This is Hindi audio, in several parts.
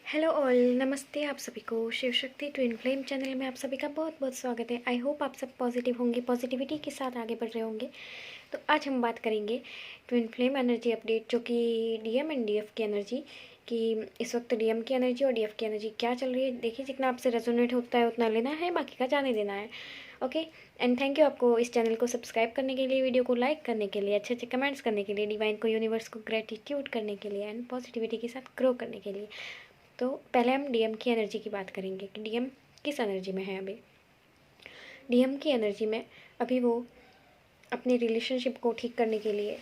हेलो ऑल, नमस्ते आप सभी को। Shiv Shakti twin flame channel में आप सभी का बहुत बहुत स्वागत है। आई होप आप सब पॉजिटिव होंगे, पॉजिटिविटी के साथ आगे बढ़ रहे होंगे। तो आज हम बात करेंगे ट्विन फ्लेम एनर्जी अपडेट, जो कि डीएम एंड डीएफ की एनर्जी कि इस वक्त डीएम की एनर्जी और डीएफ की एनर्जी क्या चल रही है। देखिए, जितना आपसे रेजोनेट होता है उतना लेना है, बाकी का जाने देना है। ओके, एंड थैंक यू आपको इस चैनल को सब्सक्राइब करने के लिए, वीडियो को लाइक करने के लिए, अच्छे अच्छे कमेंट्स करने के लिए, डिवाइन को, यूनिवर्स को ग्रेटिट्यूड करने के लिए एंड पॉजिटिविटी के साथ ग्रो करने के लिए। तो पहले हम डीएम की एनर्जी की बात करेंगे कि डीएम किस एनर्जी में है अभी। डीएम की एनर्जी में अभी वो अपने रिलेशनशिप को ठीक करने के लिए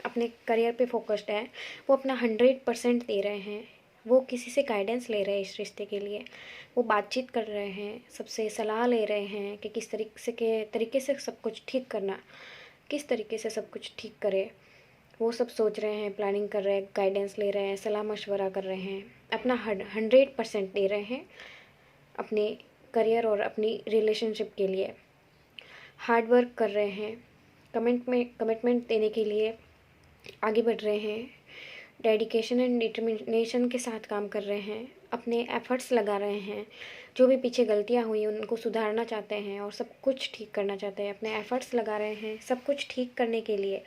अपने करियर पे फोकस्ड है। वो अपना 100% दे रहे हैं। वो किसी से गाइडेंस ले रहे हैं इस रिश्ते के लिए। वो बातचीत कर रहे हैं, सबसे सलाह ले रहे हैं कि किस तरीके से सब कुछ ठीक करना, किस तरीके से सब कुछ ठीक करे। वो सब सोच रहे हैं, प्लानिंग कर रहे हैं, गाइडेंस ले रहे हैं, सलाह मशवरा कर रहे हैं, अपना 100% दे रहे हैं अपने करियर और अपनी रिलेशनशिप के लिए। हार्ड वर्क कर रहे हैं, कमिटमेंट देने के लिए आगे बढ़ रहे हैं। डेडिकेशन एंड डिटर्मिनेशन के साथ काम कर रहे हैं, अपने एफर्ट्स लगा रहे हैं। जो भी पीछे गलतियां हुई उनको सुधारना चाहते हैं और सब कुछ ठीक करना चाहते हैं। अपने एफर्ट्स लगा रहे हैं सब कुछ ठीक करने के लिए।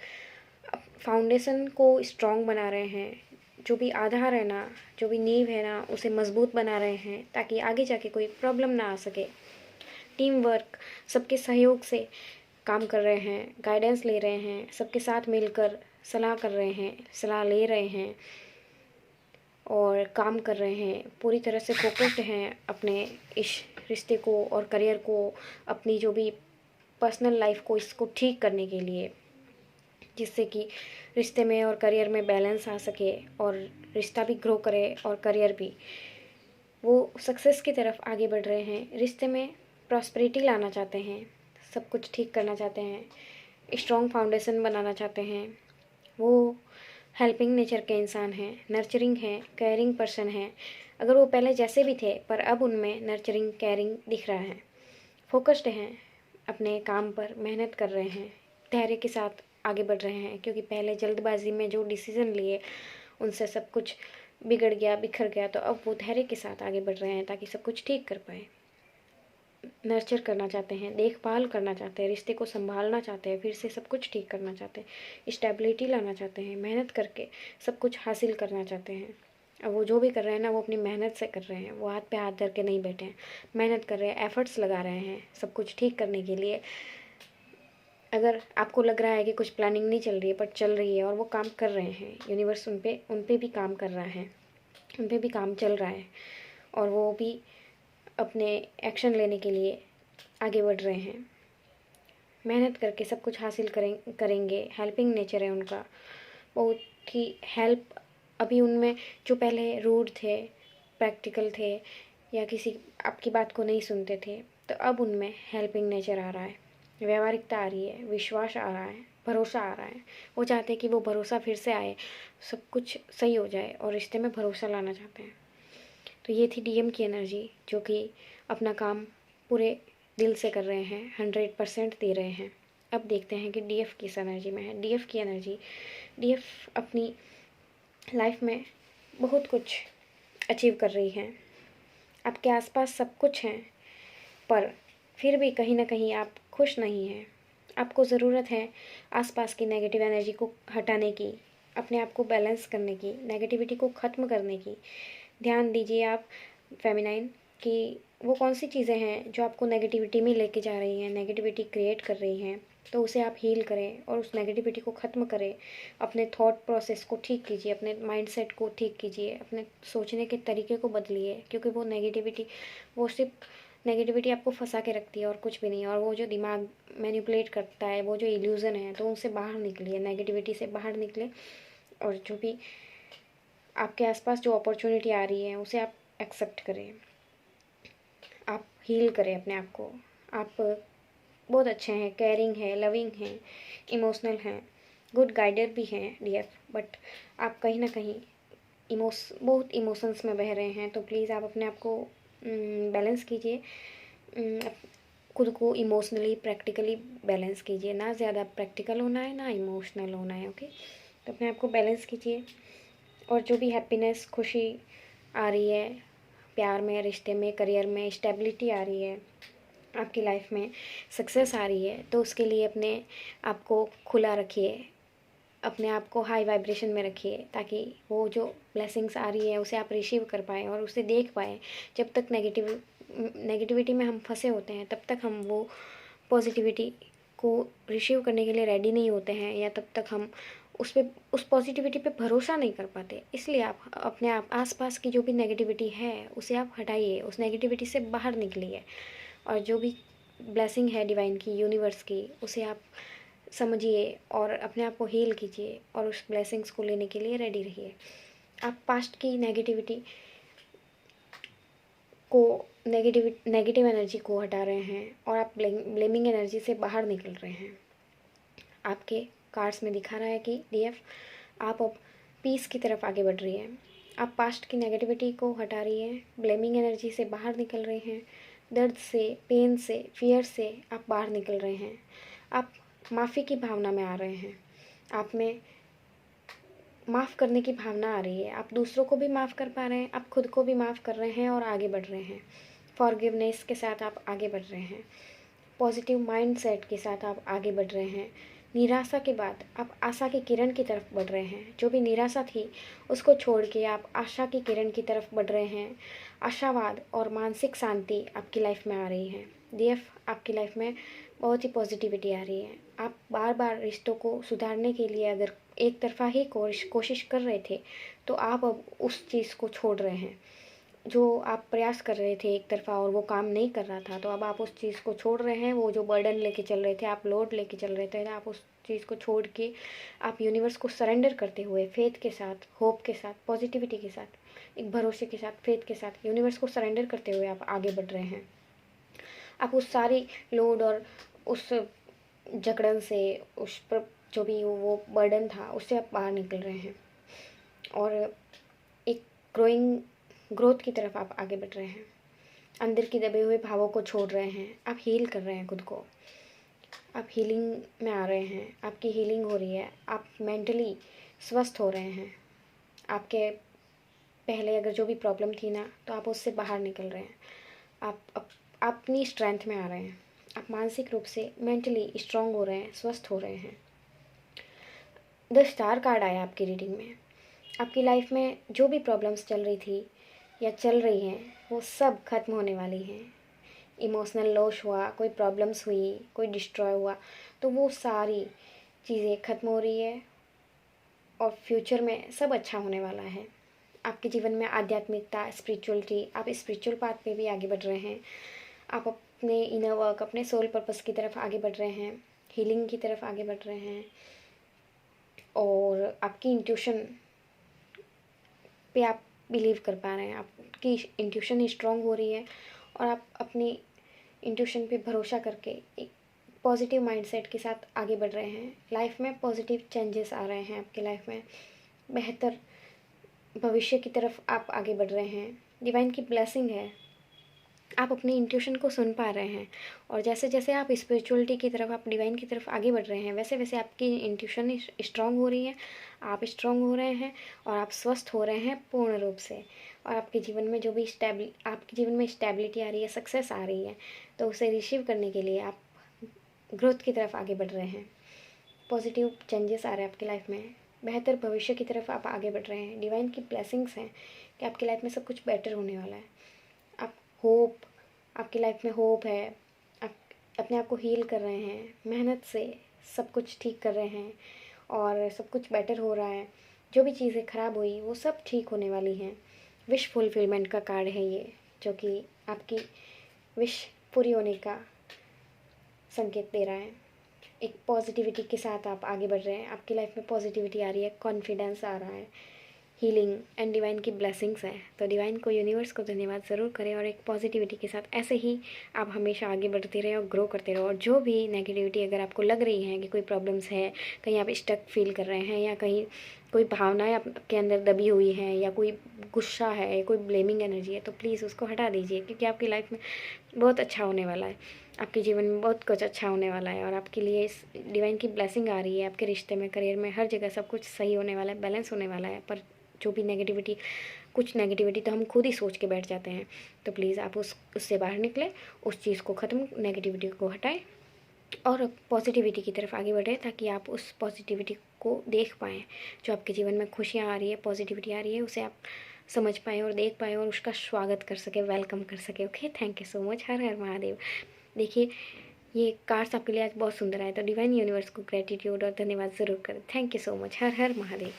फाउंडेशन को स्ट्रॉन्ग बना रहे हैं। जो भी आधार है ना, जो भी नींव है ना, उसे मजबूत बना रहे हैं ताकि आगे जाके कोई प्रॉब्लम ना आ सके। टीम वर्क, सबके सहयोग से काम कर रहे हैं, गाइडेंस ले रहे हैं, सबके साथ मिलकर सलाह कर रहे हैं, सलाह ले रहे हैं और काम कर रहे हैं। पूरी तरह से फोकस्ड हैं अपने इस रिश्ते को और करियर को, अपनी जो भी पर्सनल लाइफ को, इसको ठीक करने के लिए, जिससे कि रिश्ते में और करियर में बैलेंस आ सके और रिश्ता भी ग्रो करे और करियर भी। वो सक्सेस की तरफ आगे बढ़ रहे हैं। रिश्ते में प्रॉस्पेरिटी लाना चाहते हैं, सब कुछ ठीक करना चाहते हैं, स्ट्रॉन्ग फाउंडेशन बनाना चाहते हैं। वो हेल्पिंग नेचर के इंसान हैं, नर्चरिंग हैं, केयरिंग पर्सन हैं। अगर वो पहले जैसे भी थे, पर अब उनमें नर्चरिंग, केयरिंग दिख रहा है। फोकस्ड हैं अपने काम पर, मेहनत कर रहे हैं, धैर्य के साथ आगे बढ़ रहे हैं, क्योंकि पहले जल्दबाजी में जो डिसीज़न लिए उनसे सब कुछ बिगड़ गया, बिखर गया। तो अब वो धैर्य के साथ आगे बढ़ रहे हैं ताकि सब कुछ ठीक कर पाए। नर्चर करना चाहते हैं, देखभाल करना चाहते हैं, रिश्ते को संभालना चाहते हैं, फिर से सब कुछ ठीक करना चाहते हैं, स्टेबिलिटी लाना चाहते हैं, मेहनत करके सब कुछ हासिल करना चाहते हैं। अब वो जो भी कर रहे हैं ना, वो अपनी मेहनत से कर रहे हैं। वो हाथ पे हाथ धर के नहीं बैठे हैं, मेहनत कर रहे हैं, एफर्ट्स लगा रहे हैं सब कुछ ठीक करने के लिए। अगर आपको लग रहा है कि कुछ प्लानिंग नहीं चल रही है, पर चल रही है और वो काम कर रहे हैं, यूनिवर्स उन पे भी काम कर रहा है, उन पे भी काम चल रहा है और वो भी अपने एक्शन लेने के लिए आगे बढ़ रहे हैं। मेहनत करके सब कुछ हासिल करेंगे। हेल्पिंग नेचर है उनका, बहुत ही हेल्प। अभी उनमें जो पहले रूड थे, प्रैक्टिकल थे या किसी आपकी बात को नहीं सुनते थे, तो अब उनमें हेल्पिंग नेचर आ रहा है, व्यावहारिकता आ रही है, विश्वास आ रहा है, भरोसा आ रहा है। वो चाहते हैं कि वो भरोसा फिर से आए, सब कुछ सही हो जाए और रिश्ते में भरोसा लाना चाहते हैं। तो ये थी डीएम की एनर्जी, जो कि अपना काम पूरे दिल से कर रहे हैं, 100% दे रहे हैं। अब देखते हैं कि डीएफ किस एनर्जी में है। डीएफ की एनर्जी, डीएफ अपनी लाइफ में बहुत कुछ अचीव कर रही है। आपके आसपास सब कुछ है, पर फिर भी कहीं ना कहीं आप खुश नहीं हैं। आपको ज़रूरत है आसपास की नेगेटिव एनर्जी को हटाने की, अपने आप को बैलेंस करने की, नेगेटिविटी को ख़त्म करने की। ध्यान दीजिए आप फेमिनाइन कि वो कौन सी चीज़ें हैं जो आपको नेगेटिविटी में लेके जा रही हैं, नेगेटिविटी क्रिएट कर रही हैं। तो उसे आप हील करें और उस नेगेटिविटी को ख़त्म करें। अपने थॉट प्रोसेस को ठीक कीजिए, अपने माइंडसेट को ठीक कीजिए, अपने सोचने के तरीके को बदलिए, क्योंकि वो सिर्फ नेगेटिविटी आपको फंसा के रखती है और कुछ भी नहीं। और वो जो दिमाग मैनिपुलेट करता है, वो जो इल्यूज़न है, तो उनसे बाहर निकलिए, नेगेटिविटी से बाहर निकले और जो भी आपके आसपास जो अपॉर्चुनिटी आ रही है उसे आप एक्सेप्ट करें। आप हील करें अपने आप को। आप बहुत अच्छे हैं, केयरिंग है, लविंग हैं, इमोशनल हैं, गुड गाइडर भी हैं डीएफ। बट आप कहीं ना कहीं बहुत इमोशंस में बह रहे हैं, तो प्लीज़ आप अपने आप को बैलेंस कीजिए। खुद को इमोशनली, प्रैक्टिकली बैलेंस कीजिए। ना ज़्यादा प्रैक्टिकल होना है, ना इमोशनल होना है। ओके, तो अपने आप को बैलेंस कीजिए और जो भी हैप्पीनेस, खुशी आ रही है, प्यार में, रिश्ते में, करियर में स्टेबिलिटी आ रही है, आपकी लाइफ में सक्सेस आ रही है, तो उसके लिए अपने आप को खुला रखिए, अपने आप को हाई वाइब्रेशन में रखिए, ताकि वो जो ब्लेसिंग्स आ रही है उसे आप रिसीव कर पाएँ और उसे देख पाएँ। जब तक नेगेटिविटी में हम फंसे होते हैं, तब तक हम वो पॉजिटिविटी को रिसीव करने के लिए रेडी नहीं होते हैं, या तब तक हम उस पॉजिटिविटी पे भरोसा नहीं कर पाते। इसलिए आप अपने आप आसपास की जो भी नेगेटिविटी है उसे आप हटाइए, उस नेगेटिविटी से बाहर निकलिए, और जो भी ब्लेसिंग है डिवाइन की, यूनिवर्स की, उसे आप समझिए और अपने आप को हील कीजिए और उस ब्लेसिंग्स को लेने के लिए रेडी रहिए। आप पास्ट की नेगेटिव एनर्जी को हटा रहे हैं और आप ब्लेमिंग एनर्जी से बाहर निकल रहे हैं। आपके कार्ड्स में दिखा रहा है कि डीएफ, आप अब पीस की तरफ आगे बढ़ रही हैं। आप पास्ट की नेगेटिविटी को हटा रही हैं, ब्लेमिंग एनर्जी से बाहर निकल रहे हैं, दर्द से, पेन से, फियर से आप बाहर निकल रहे हैं। आप माफ़ी की भावना में आ रहे हैं, आप में माफ़ करने की भावना आ रही है, आप दूसरों को भी माफ़ कर पा रहे हैं, आप खुद को भी माफ़ कर रहे हैं और आगे बढ़ रहे हैं। फॉरगिवनेस के साथ आप आगे बढ़ रहे हैं, पॉजिटिव माइंडसेट के साथ आप आगे बढ़ रहे हैं। निराशा के बाद आप आशा की किरण की तरफ बढ़ रहे हैं। जो भी निराशा थी उसको छोड़ के आप आशा की किरण की तरफ बढ़ रहे हैं। आशावाद और मानसिक शांति आपकी लाइफ में आ रही है। डीएफ, आपकी लाइफ में बहुत ही पॉजिटिविटी आ रही है। आप बार बार रिश्तों को सुधारने के लिए अगर एक तरफा ही कोशिश कर रहे थे, तो आप अब उस चीज़ को छोड़ रहे हैं। जो आप प्रयास कर रहे थे एक तरफा और वो काम नहीं कर रहा था, तो अब आप उस चीज़ को छोड़ रहे हैं। वो जो बर्डन लेके चल रहे थे, आप लोड लेके चल रहे थे, आप उस चीज़ को छोड़ के आप यूनिवर्स को सरेंडर करते हुए, फेथ के साथ, होप के साथ, पॉजिटिविटी के साथ, एक भरोसे के साथ, फेथ के साथ यूनिवर्स को सरेंडर करते हुए आप आगे बढ़ रहे हैं। आप उस सारी लोड और उस जकड़न से, उस पर जो भी वो बर्डन था, उससे आप बाहर निकल रहे हैं और एक ग्रोथ की तरफ आप आगे बढ़ रहे हैं। अंदर के दबे हुए भावों को छोड़ रहे हैं, आप हील कर रहे हैं खुद को, आप हीलिंग में आ रहे हैं, आपकी हीलिंग हो रही है, आप मेंटली स्वस्थ हो रहे हैं। आपके पहले अगर जो भी प्रॉब्लम थी ना, तो आप उससे बाहर निकल रहे हैं। आप अपनी स्ट्रेंथ में आ रहे हैं, आप मानसिक रूप से मेंटली स्ट्रांग हो रहे हैं, स्वस्थ हो रहे हैं। द स्टार कार्ड आया आपकी रीडिंग में। आपकी लाइफ में जो भी प्रॉब्लम्स चल रही थी या चल रही हैं, वो सब खत्म होने वाली हैं। इमोशनल लॉस हुआ, कोई प्रॉब्लम्स हुई, कोई डिस्ट्रॉय हुआ, तो वो सारी चीज़ें खत्म हो रही है और फ्यूचर में सब अच्छा होने वाला है। आपके जीवन में आध्यात्मिकता, स्पिरिचुअलिटी, आप स्पिरिचुअल पाथ पे भी आगे बढ़ रहे हैं। आप अपने इनर वर्क, अपने सोल पर्पस की तरफ आगे बढ़ रहे हैं, हीलिंग की तरफ आगे बढ़ रहे हैं, और आपकी इंट्यूशन पे आप बिलीव कर पा रहे हैं। आपकी इंट्यूशन स्ट्रांग हो रही है और आप अपनी इंट्यूशन पे भरोसा करके एक पॉजिटिव माइंडसेट के साथ आगे बढ़ रहे हैं। लाइफ में पॉजिटिव चेंजेस आ रहे हैं, आपकी लाइफ में बेहतर भविष्य की तरफ आप आगे बढ़ रहे हैं। डिवाइन की ब्लेसिंग है, आप अपनी इंट्यूशन को सुन पा रहे हैं, और जैसे जैसे आप स्पिरिचुअलिटी की तरफ, आप डिवाइन की तरफ आगे बढ़ रहे हैं, वैसे वैसे आपकी इंट्यूशन स्ट्रांग हो रही है, आप स्ट्रांग हो रहे हैं और आप स्वस्थ हो रहे हैं पूर्ण रूप से। और आपके जीवन में जो भी आपके जीवन में स्टेबिलिटी आ रही है, सक्सेस आ रही है, तो उसे रिसीव करने के लिए आप ग्रोथ की तरफ आगे बढ़ रहे हैं। पॉजिटिव चेंजेस आ रहे हैं आपकी लाइफ में, बेहतर भविष्य की तरफ आप आगे बढ़ रहे हैं। डिवाइन की ब्लेसिंग्स हैं कि आपकी लाइफ में सब कुछ बेटर होने वाला है। आप होप, आपकी लाइफ में होप है, आप अपने आप को हील कर रहे हैं, मेहनत से सब कुछ ठीक कर रहे हैं और सब कुछ बेटर हो रहा है। जो भी चीज़ें ख़राब हुई वो सब ठीक होने वाली हैं। विश फुलफिलमेंट का कार्ड है ये, जो कि आपकी विश पूरी होने का संकेत दे रहा है। एक पॉजिटिविटी के साथ आप आगे बढ़ रहे हैं, आपकी लाइफ में पॉजिटिविटी आ रही है, कॉन्फिडेंस आ रहा है, हीलिंग एंड डिवाइन की ब्लेसिंग्स है। तो डिवाइन को, यूनिवर्स को धन्यवाद ज़रूर करें, और एक पॉजिटिविटी के साथ ऐसे ही आप हमेशा आगे बढ़ते रहें और ग्रो करते रहो। और जो भी नेगेटिविटी अगर आपको लग रही है कि कोई प्रॉब्लम्स है, कहीं आप स्टक फील कर रहे हैं, या कहीं कोई भावनाएं आपके अंदर दबी हुई हैं, या कोई गुस्सा है, कोई ब्लेमिंग एनर्जी है, तो प्लीज़ उसको हटा दीजिए, क्योंकि आपकी लाइफ में बहुत अच्छा होने वाला है। आपके जीवन में बहुत कुछ अच्छा होने वाला है और आपके लिए इस डिवाइन की ब्लेसिंग आ रही है। आपके रिश्ते में, करियर में, हर जगह सब कुछ सही होने वाला है, बैलेंस होने वाला है। पर जो भी नेगेटिविटी कुछ नेगेटिविटी तो हम खुद ही सोच के बैठ जाते हैं। तो प्लीज़ आप उससे बाहर निकलें, उस चीज़ को ख़त्म, नेगेटिविटी को हटाएं और पॉजिटिविटी की तरफ आगे बढ़ें, ताकि आप उस पॉजिटिविटी को देख पाएँ। जो आपके जीवन में खुशियाँ आ रही है, पॉजिटिविटी आ रही है, उसे आप समझ पाएँ और देख पाएँ और उसका स्वागत कर सकें, वेलकम कर सकें। Okay, thank you so much. हर हर महादेव। देखिए, ये कार्ड्स आपके लिए आज बहुत सुंदर आए, तो डिवाइन यूनिवर्स को ग्रेटिट्यूड और धन्यवाद ज़रूर करें। Thank you so much. हर हर महादेव।